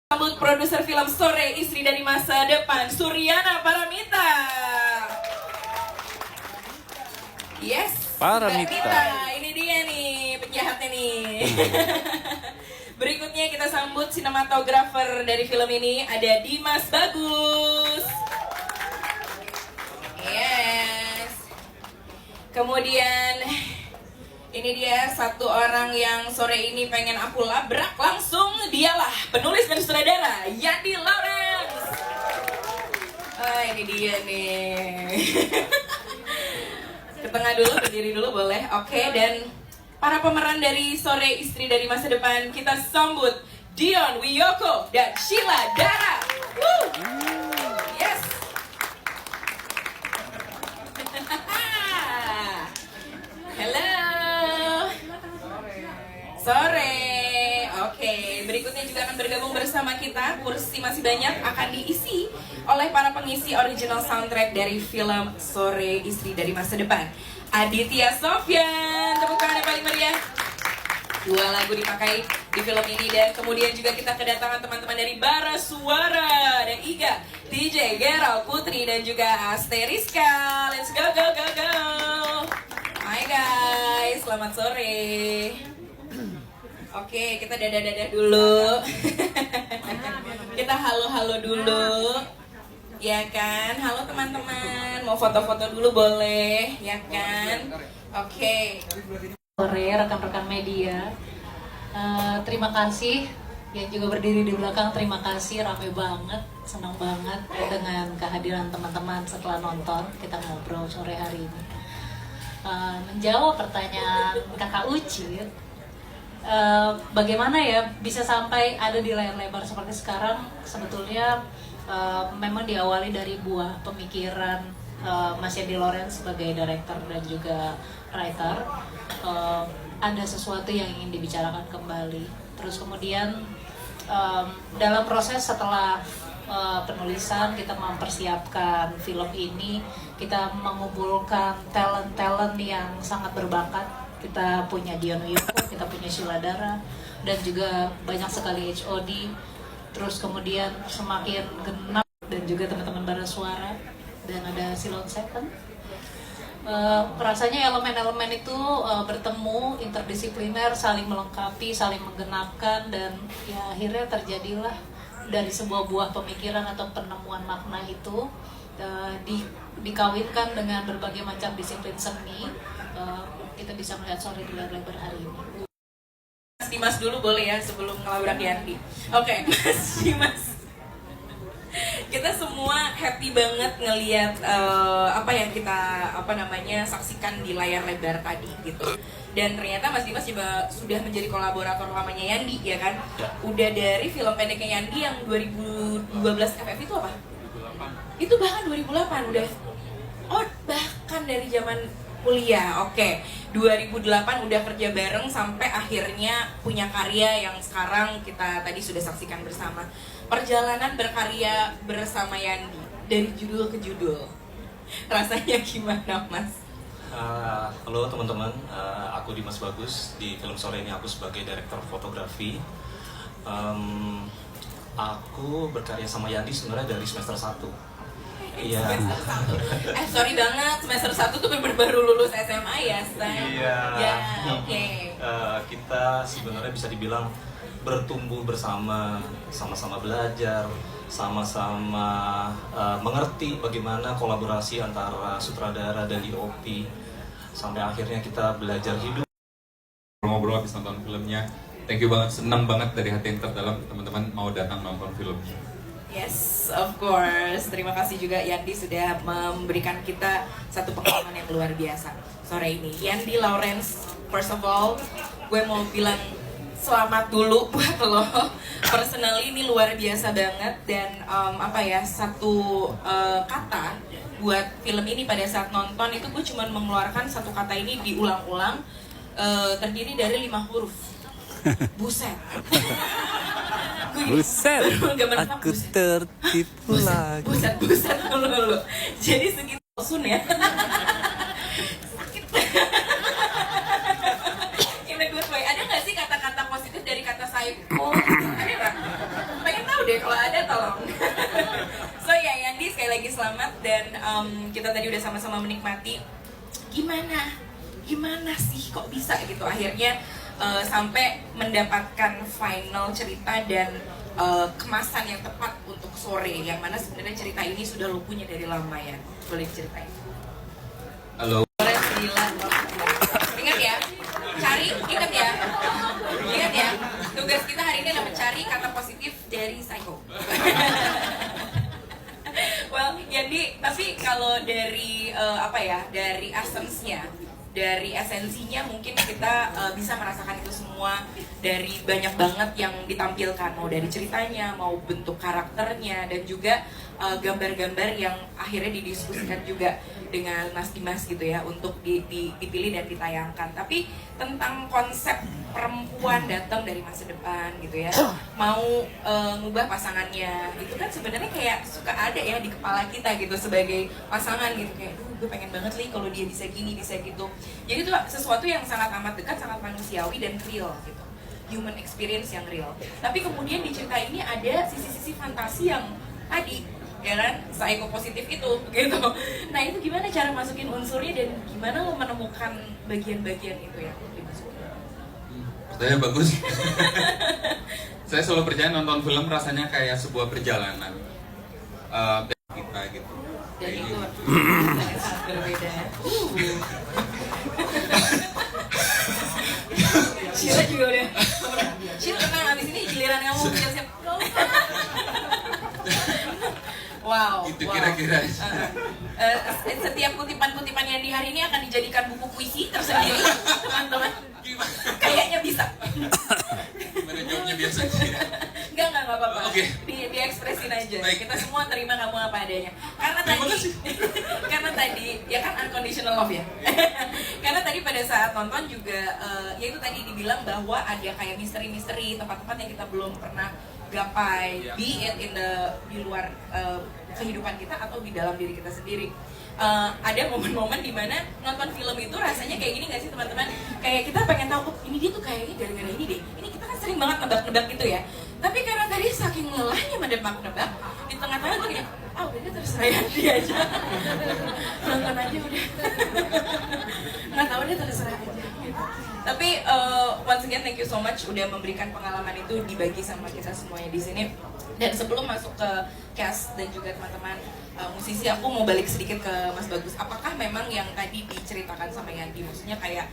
Sambut produser film Sore Istri dari Masa Depan, Suryana Paramita. Yes, Paramita. Ini dia nih penjahatnya nih. Berikutnya kita sambut sinematografer dari film ini, ada Dimas Bagus. Yes. Kemudian ini dia satu orang yang sore ini pengen aku labrak langsung, dialah penulis dan sutradara Yandi Lawrence. Ini dia nih. Ke tengah dulu, berdiri dulu boleh. Oke, dan para pemeran dari Sore Istri dari Masa Depan kita sambut Dion Wiyoko dan Sheila Dara. Woo! Yes. Hello. Sore. Oke, berikutnya juga akan bergabung bersama kita. Kursi masih banyak akan diisi oleh para pengisi original soundtrack dari film Sore Istri dari Masa Depan. Aditya Sofyan, tepuk tangan yang paling meriah. 2 lagu dipakai di film ini, dan kemudian juga kita kedatangan teman-teman dari Bara Suara dan Iga, DJ Gerald Putri dan juga Asteriska. Let's go go go go. Hai guys, selamat sore. Oke, kita dadah-dadah dulu. Kita halo-halo dulu. Ya kan? Halo teman-teman. Mau foto-foto dulu boleh, ya kan? Oke. Sore rekan-rekan media. Terima kasih yang juga berdiri di belakang. Terima kasih, rame banget, senang banget dengan kehadiran teman-teman setelah nonton. Kita ngobrol sore hari ini. Menjawab pertanyaan Kakak Ucit, bagaimana ya bisa sampai ada di layar lebar seperti sekarang? Sebetulnya memang diawali dari buah pemikiran Mas Yandi Lawrence sebagai director dan juga writer. Ada sesuatu yang ingin dibicarakan kembali. Terus kemudian dalam proses setelah penulisan, kita mempersiapkan film ini, kita mengumpulkan talent-talent yang sangat berbakat. Kita punya Dion Wiyoko, kita punya Sheila Dara, dan juga banyak sekali HOD. Terus kemudian semakin genap, dan juga teman-teman Bara Suara, dan ada Silon Seven. Rasanya elemen-elemen itu bertemu, interdisipliner, saling melengkapi, saling menggenapkan, dan ya akhirnya terjadilah dari sebuah buah pemikiran atau penemuan makna itu dikawinkan dengan berbagai macam disiplin seni. Kita bisa melihat sore di layar lebar hari ini. Mas Dimas dulu boleh ya sebelum ngelabrak Yandi. Oke, Mas Dimas. Kita semua happy banget ngelihat apa yang kita saksikan di layar lebar tadi gitu. Dan ternyata Mas Dimas juga sudah menjadi kolaborator lamanya Yandi, ya kan? Udah dari film pendeknya Yandi yang 2012 FF itu apa? 2008. Itu bahkan 2008 udah. Oh, bahkan dari zaman kuliah. Oke. 2008 udah kerja bareng sampai akhirnya punya karya yang sekarang kita tadi sudah saksikan bersama. Perjalanan berkarya bersama Yandi dari judul ke judul. Rasanya gimana, Mas? Halo teman-teman, aku Dimas Bagus. Di film sore ini aku sebagai direktur fotografi. Aku berkarya sama Yandi sebenarnya dari semester 1. Iya. Sorry banget, semester 1 tuh baru lulus SMA ya, Stan? Iya. Ya, oke. Kita sebenarnya bisa dibilang bertumbuh bersama, sama-sama belajar, sama-sama mengerti bagaimana kolaborasi antara sutradara dan DOP, sampai akhirnya kita belajar hidup. Ngobrol habis nonton filmnya, thank you banget, senang banget dari hati yang terdalam teman-teman mau datang nonton filmnya. Yes, of course. Terima kasih juga Yandi sudah memberikan kita satu pengalaman yang luar biasa sore ini. Yandi Lawrence, first of all, gue mau bilang selamat dulu buat lo. Personally ini luar biasa banget, dan satu kata buat film ini pada saat nonton itu gue cuma mengeluarkan satu kata ini diulang-ulang, terdiri dari 5 huruf. Buset. Buset, aku tertipu lagi. Buset dulu. Jadi segitu sun ya. Sakit. In a good way. Ada nggak sih kata-kata positif dari kata psycho? Ada nggak? Pengen tahu deh kalau ada tolong. So ya Yandi sekali lagi selamat dan kita tadi udah sama-sama menikmati gimana sih kok bisa gitu akhirnya sampai mendapatkan final cerita dan kemasan yang tepat untuk sore yang mana sebenarnya cerita ini sudah lo punya dari lama ya. Boleh ceritain. Halo. Sore 9. Ingat ya, ingat ya, tugas kita hari ini adalah mencari kata positif dari Psycho. Well, Yandi, tapi kalau dari dari dari esensinya mungkin kita bisa merasakan itu semua dari banyak banget yang ditampilkan, mau dari ceritanya, mau bentuk karakternya, dan juga gambar-gambar yang akhirnya didiskusikan juga dengan Mas Dimas gitu ya untuk dipilih dan ditayangkan. Tapi tentang konsep perempuan datang dari masa depan gitu ya, mau ngubah pasangannya, itu kan sebenarnya kayak suka ada ya di kepala kita gitu sebagai pasangan gitu, kayak gue pengen banget nih kalau dia bisa gini bisa gitu. Jadi itu sesuatu yang sangat amat dekat, sangat manusiawi dan real gitu, human experience yang real. Tapi kemudian di cerita ini ada sisi-sisi fantasi yang tadi ya kan, psycho positif itu gitu. Nah itu gimana cara masukin unsurnya dan gimana lo menemukan bagian-bagian itu yang dimasukin? Pertanyaan bagus. Saya selalu percaya nonton film rasanya kayak sebuah perjalanan kita gitu. Dan Kayak itu gitu. sangat berbeda. Sheila juga udah. Sheila tenang, abis ini giliran kamu siap-siap. Wow. Itu kira-kira. Setiap kutipan-kutipan yang di hari ini akan dijadikan buku puisi tersendiri, teman-teman. Kayaknya bisa. Gimana jawabnya biasa sih? Enggak apa-apa. Oke. Diekspresin aja. Baik. Kita semua terima kamu apa adanya. Karena Terima tadi, kasih. karena tadi ya kan unconditional love ya. Karena tadi pada saat nonton juga, ya itu tadi dibilang bahwa ada kayak misteri-misteri tempat-tempat yang kita belum pernah gapai, Ya. be it di luar kehidupan kita atau di dalam diri kita sendiri. Ada momen-momen dimana nonton film itu rasanya kayak gini nggak sih teman-teman? Kayak kita pengen tahu, oh, ini dia tuh kayaknya gara-gara ini deh. Ini kita kan sering banget nebak-nebak gitu ya. Tapi karena tadi saking lelahnya menebak-nebak, di tengah-tengah tuh kayak, udah terserah Yandi aja. Nonton aja udah. Nggak tahu deh, terserah aja. Gitu. Tapi once again thank you so much udah memberikan pengalaman itu dibagi sama kita semuanya di sini. Dan sebelum masuk ke cast dan juga teman-teman musisi, aku mau balik sedikit ke Mas Bagus. Apakah memang yang tadi diceritakan sama Yandi, maksudnya kayak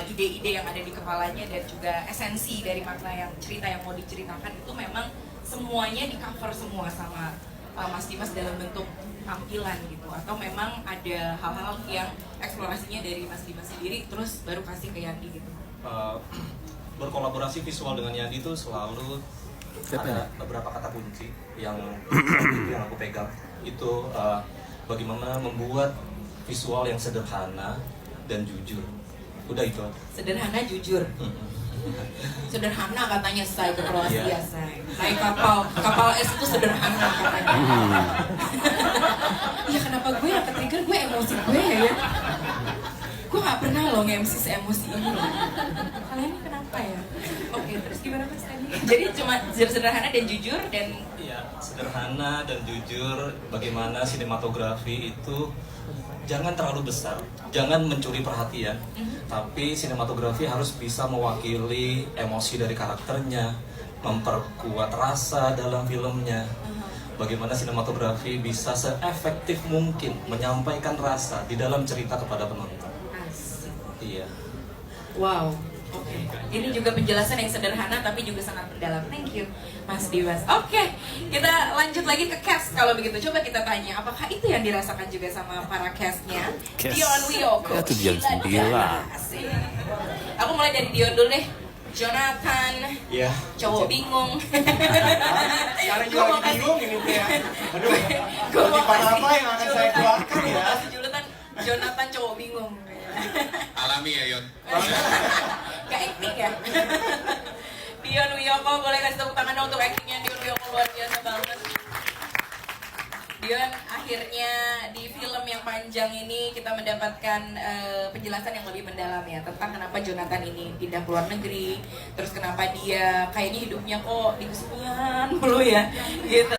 ide-ide yang ada di kepalanya dan juga esensi dari makna yang cerita yang mau diceritakan itu memang semuanya di cover semua sama Mas Dimas dalam bentuk tampilan gitu, atau memang ada hal-hal yang eksplorasinya dari Mas Dimas sendiri terus baru kasih ke Yandi gitu? Berkolaborasi visual dengan Yandi itu selalu ada beberapa kata kunci yang aku pegang. Itu bagaimana membuat visual yang sederhana dan jujur. Udah itu. Sederhana jujur. Sederhana katanya saya ke Kroasia, Iya. saya. Naik kapal es itu sederhana katanya. Iya kenapa gue yang ke-trigger, gue emosi gue ya. Gue gak pernah loh nge-MC se-emosi ini loh. Kalian ini kenapa ya? Oke, terus gimana Mas tadi? Jadi cuma sederhana dan jujur dan Iya, sederhana dan jujur. Bagaimana sinematografi itu jangan terlalu besar, jangan mencuri perhatian, tapi sinematografi harus bisa mewakili emosi dari karakternya, memperkuat rasa dalam filmnya. Bagaimana sinematografi bisa seefektif mungkin menyampaikan rasa di dalam cerita kepada penonton. asik. Iya. Wow. Oke, ini juga penjelasan yang sederhana tapi juga sangat mendalam. Thank you, Mas Dimas. Oke, kita lanjut lagi ke cast kalau begitu. Coba kita tanya, apakah itu yang dirasakan juga sama para castnya? Cast. Dion Wiyoko. Ya, itu jam Sheila 9. Asik. Aku mulai dari Dion dulu deh. Jonathan, Iya. cowok bingung. Sekarang juga lagi bingung ini ya. Aduh, Gua mau kutipan kasih apa yang akan saya keluarkan ya? kasih julukan Jonathan cowok bingung. Alami ya Yon. Gak acting ya? Dion Wiyoko, boleh kasih tepuk tangan dong untuk actingnya Dion Wiyoko, luar biasa banget. Dion akhirnya di film yang panjang ini kita mendapatkan penjelasan yang lebih mendalam ya tentang kenapa Jonathan ini pindah ke luar negeri, terus kenapa dia kayaknya hidupnya kok di kesepian mulu ya gitu.